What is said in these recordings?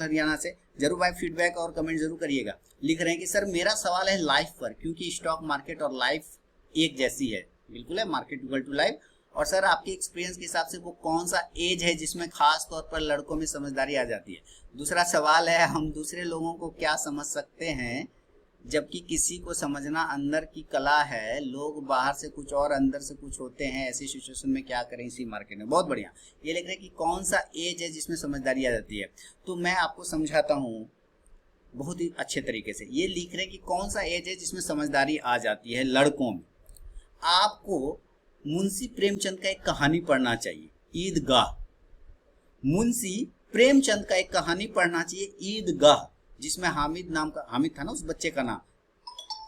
हरियाणा से। जरूर भाई फीडबैक और कमेंट जरूर करिएगा। लिख रहे हैं कि सर मेरा सवाल है लाइफ पर, क्योंकि स्टॉक मार्केट और लाइफ एक जैसी है। बिल्कुल है, मार्केट इक्वल टू लाइफ। और सर आपके एक्सपीरियंस के हिसाब से वो कौन सा एज है जिसमें खास तौर पर लड़कों में समझदारी आ जाती है। दूसरा सवाल है, हम दूसरे लोगों को क्या समझ सकते हैं जबकि किसी को समझना अंदर की कला है। लोग बाहर से कुछ और अंदर से कुछ होते हैं, ऐसी सिचुएशन में क्या करें इसी मार्केट में। बहुत बढ़िया। ये लिख रहे हैं कि कौन सा एज है जिसमें समझदारी आ जाती है। तो मैं आपको समझाता हूँ बहुत ही अच्छे तरीके से। ये लिख रहे हैं कि कौन सा एज है जिसमें समझदारी आ जाती है लड़कों में। आपको मुंशी प्रेमचंद का एक कहानी पढ़ना चाहिए, ईदगाह। मुंशी प्रेमचंद का एक कहानी पढ़ना चाहिए, ईदगाह, जिसमें हामिद नाम का, हामिद था ना उस बच्चे का नाम,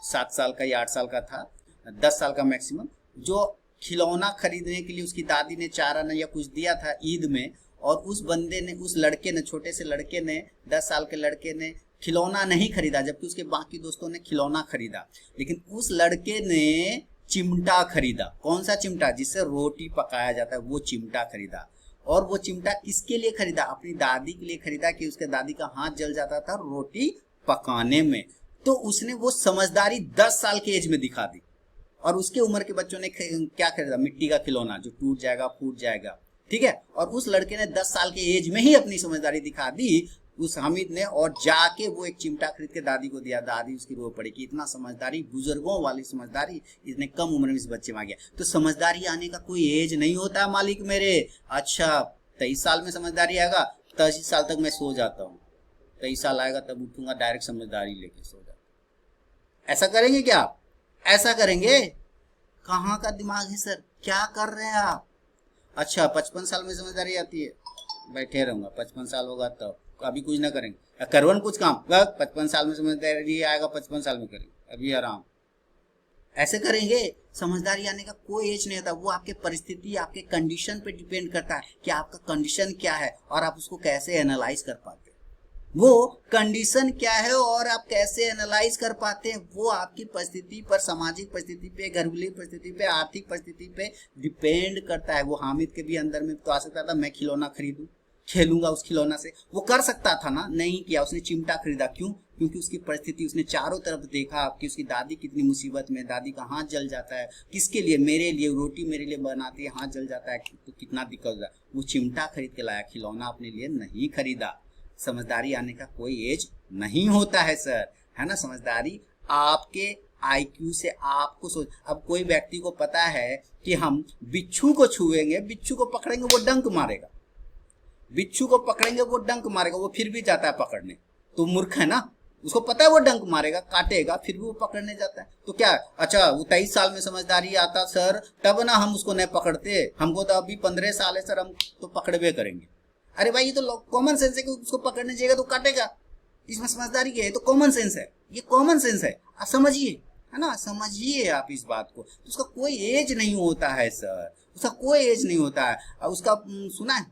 7 साल का या 8 साल का था, 10 साल का मैक्सिमम, जो खिलौना खरीदने के लिए उसकी दादी ने 4 आना या कुछ दिया था ईद में। और उस बंदे ने, उस लड़के ने, छोटे से लड़के ने, 10 साल के लड़के ने खिलौना नहीं खरीदा, जबकि उसके बाकी दोस्तों ने खिलौना खरीदा। लेकिन उस लड़के ने चिमटा खरीदा। कौन सा चिमटा? जिससे रोटी पकाया जाता है, वो चिमटा खरीदा। और वो चिमटा किसके लिए खरीदा? अपनी दादी के लिए खरीदा, कि उसके दादी का हाथ जल जाता था रोटी पकाने में। तो उसने वो समझदारी 10 साल के एज में दिखा दी। और उसके उम्र के बच्चों ने क्या खरीदा? मिट्टी का खिलौना जो टूट जाएगा, फूट जाएगा। ठीक है। और उस लड़के ने 10 साल के एज में ही अपनी समझदारी दिखा दी, उस हामिद ने, और जाके वो एक चिमटा खरीद के दादी को दिया। दादी उसकी रो पड़ी कि इतना समझदारी, बुजुर्गों वाली समझदारी इतने कम उम्र में इस बच्चे में आ गया। तो समझदारी आने का कोई एज नहीं होता मालिक मेरे। अच्छा 23 साल में समझदारी आएगा, 23 साल तक मैं सो जाता हूँ। 23 साल आएगा तब उठूंगा, डायरेक्ट समझदारी लेके सो जाता। ऐसा करेंगे क्या आप? ऐसा करेंगे? कहाँ का दिमाग है सर, क्या कर रहे हैं आप? अच्छा 55 साल में समझदारी आती है, बैठे रहूंगा, 55 साल होगा तब, अभी कुछ ना करेंगे, करवन कुछ काम, 55 साल में समझदारी आएगा, 55 साल में करेंगे, अभी आराम। ऐसे करेंगे? समझदारी आने का कोई एज नहीं होता। वो आपके परिस्थिति, आपके कंडीशन पे डिपेंड करता है कि आपका कंडीशन क्या है और आप उसको कैसे एनालाइज कर पाते हैं। वो कंडीशन क्या है और आप कैसे एनालाइज कर पाते हैं, वो आपकी परिस्थिति पर, सामाजिक परिस्थिति पे, घरेलू परिस्थिति पे, आर्थिक परिस्थिति पे डिपेंड करता है। वो हामिद के भी अंदर में तो आ सकता था, मैं खिलौना खरीदूं, खेलूंगा उस खिलौना से। वो कर सकता था ना, नहीं किया, उसने चिमटा खरीदा। क्यों? क्योंकि उसकी परिस्थिति, उसने चारों तरफ देखा कि उसकी दादी कितनी मुसीबत में, दादी का हाथ जल जाता है, किसके लिए? मेरे लिए, रोटी मेरे लिए बनाती है, हाथ जल जाता है तो कितना दिक्कत होता है। वो चिमटा खरीद के लाया, खिलौना अपने लिए नहीं खरीदा। समझदारी आने का कोई एज नहीं होता है सर, है ना। समझदारी आपके IQ से आपको सोच। अब कोई व्यक्ति को पता है कि हम बिच्छू को छुएंगे, बिच्छू को पकड़ेंगे, वो डंक मारेगा, बिच्छू को पकड़ेंगे वो डंक मारेगा, वो फिर भी जाता है पकड़ने, तो मूर्ख है ना। उसको पता है वो डंक मारेगा, काटेगा, फिर भी वो पकड़ने जाता है। तो क्या? अच्छा वो 23 साल में समझदारी आता सर, तब ना हम उसको नहीं पकड़ते, हमको तो अभी 15 साल है सर, हम तो पकड़बे करेंगे। अरे भाई ये तो कॉमन सेंस है कि उसको पकड़ने जाएगा तो काटेगा, इसमें समझदारी क्या है? तो कॉमन सेंस है, ये कॉमन सेंस है, आप समझिए, है ना। समझिए आप इस बात को। तो उसका कोई एज नहीं होता है सर, उसका कोई एज नहीं होता है। उसका सुना है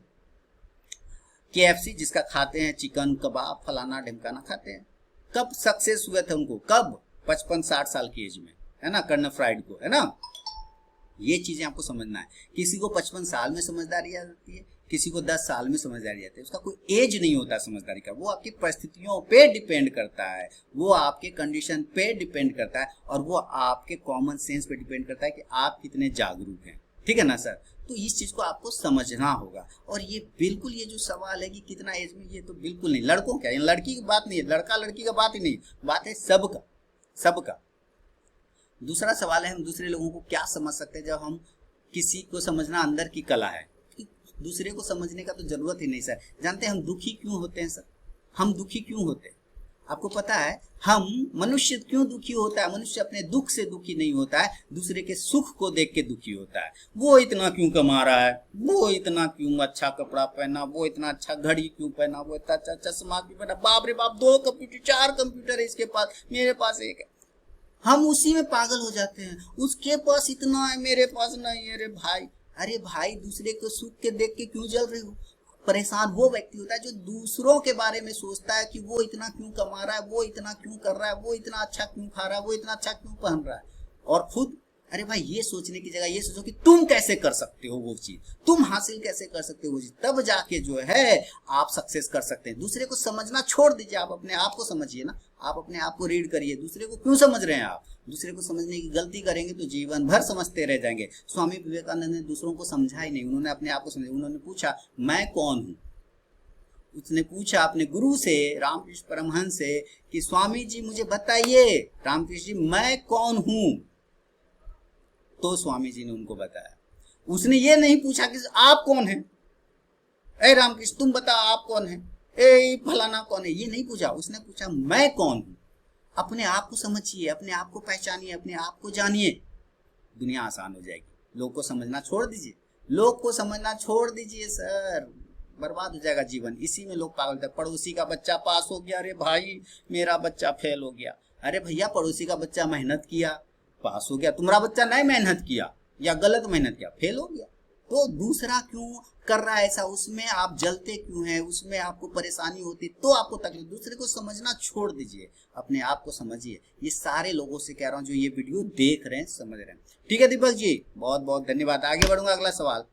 KFC जिसका खाते हैं, चिकन कबाब फलाना ढिमकाना खाते हैं, कब सक्सेस हुए थे उनको? कब? 55-60 साल की एज में, है ना, कर्नल फ्राइड को, है ना। ये चीजें आपको समझना है। किसी को 55 साल में समझदारी आ जाती है, किसी को 10 साल में समझदारी आती है। उसका कोई एज नहीं होता समझदारी का। वो आपकी परिस्थितियों पे डिपेंड करता है, वो आपके कंडीशन पे डिपेंड करता है, और वो आपके कॉमन सेंस पे डिपेंड करता है कि आप कितने जागरूक हैं। ठीक है ना सर। तो इस चीज को आपको समझना होगा। और ये बिल्कुल, ये जो सवाल है कि कितना एज में, ये तो बिल्कुल नहीं, लड़कों का, लड़की की बात नहीं है, लड़का लड़की का बात ही नहीं, बात है सबका, सबका। दूसरा सवाल है, हम दूसरे लोगों को क्या समझ सकते हैं जब हम, किसी को समझना अंदर की कला है, दूसरे को समझने का तो जरूरत ही नहीं सर। जानते हैं हम दुखी क्यों होते हैं सर? हम दुखी क्यों होते हैं? आपको पता है हम, मनुष्य क्यों दुखी होता है? मनुष्य अपने दुख से दुखी नहीं होता है, दूसरे के सुख को देख के दुखी होता है। वो इतना क्यों कमा रहा है, वो इतना क्यों अच्छा कपड़ा पहना, वो इतना अच्छा घड़ी क्यों पहना, वो इतना अच्छा चश्मा क्यों पहना, बाप रे बाप 2 कंप्यूटर 4 कंप्यूटर है इसके पास, मेरे पास एक है। हम उसी में पागल हो जाते हैं, उसके पास इतना है, मेरे पास नहीं है। अरे भाई, अरे भाई, दूसरे को सुख के देख के क्यों जल रहे हो? परेशान वो व्यक्ति होता है जो दूसरों के बारे में सोचता है कि वो इतना क्यों कमा रहा है, वो इतना क्यों कर रहा है, वो इतना अच्छा क्यों खा रहा है, वो इतना अच्छा क्यों पहन रहा है, और खुद अरे भाई ये सोचने की जगह ये सोचो कि तुम कैसे कर सकते हो वो चीज, तुम हासिल कैसे कर सकते हो वो चीज, तब जाके जो है आप सक्सेस कर सकते हैं। दूसरे को समझना छोड़ दीजिए, आप अपने आप को समझिए ना, आप अपने आप को रीड करिए। दूसरे को क्यों समझ रहे हैं आप? दूसरे को समझने की गलती करेंगे तो जीवन भर समझते रह जाएंगे। स्वामी विवेकानंद ने दूसरों को समझा ही नहीं, उन्होंने अपने आप को समझा। उन्होंने पूछा मैं कौन हूँ, उसने पूछा अपने गुरु से, रामकृष्ण परमहंस से, कि स्वामी जी मुझे बताइए रामकृष्ण जी मैं कौन हूं। तो स्वामी जी ने उनको बताया। उसने ये नहीं पूछा कि आप कौन हैं, ए रामकृष्ण तुम बताओ आप कौन हैं, ए फलाना कौन है, ये नहीं पूछा। उसने पूछा मैं कौन हूं। अपने आप को समझिए, अपने आप को पहचानिए, अपने आप को जानिए, दुनिया आसान हो जाएगी। लोग को समझना छोड़ दीजिए, लोग को समझना छोड़ दीजिए सर, बर्बाद हो जाएगा जीवन। इसी में लोग पागल थे। पड़ोसी का बच्चा पास हो गया, अरे भाई मेरा बच्चा फेल हो गया। अरे भैया पड़ोसी का बच्चा मेहनत किया पास हो गया, तुम्हारा बच्चा नहीं मेहनत किया या गलत मेहनत किया फेल हो गया। तो दूसरा क्यों कर रहा है ऐसा, उसमें आप जलते क्यों हैं, उसमें आपको परेशानी होती तो आपको तकलीफ। दूसरे को समझना छोड़ दीजिए, अपने आप को समझिए। ये सारे लोगों से कह रहा हूं जो ये वीडियो देख रहे हैं, समझ रहे हैं। ठीक है दीपक जी, बहुत बहुत धन्यवाद। आगे बढ़ूंगा, अगला सवाल।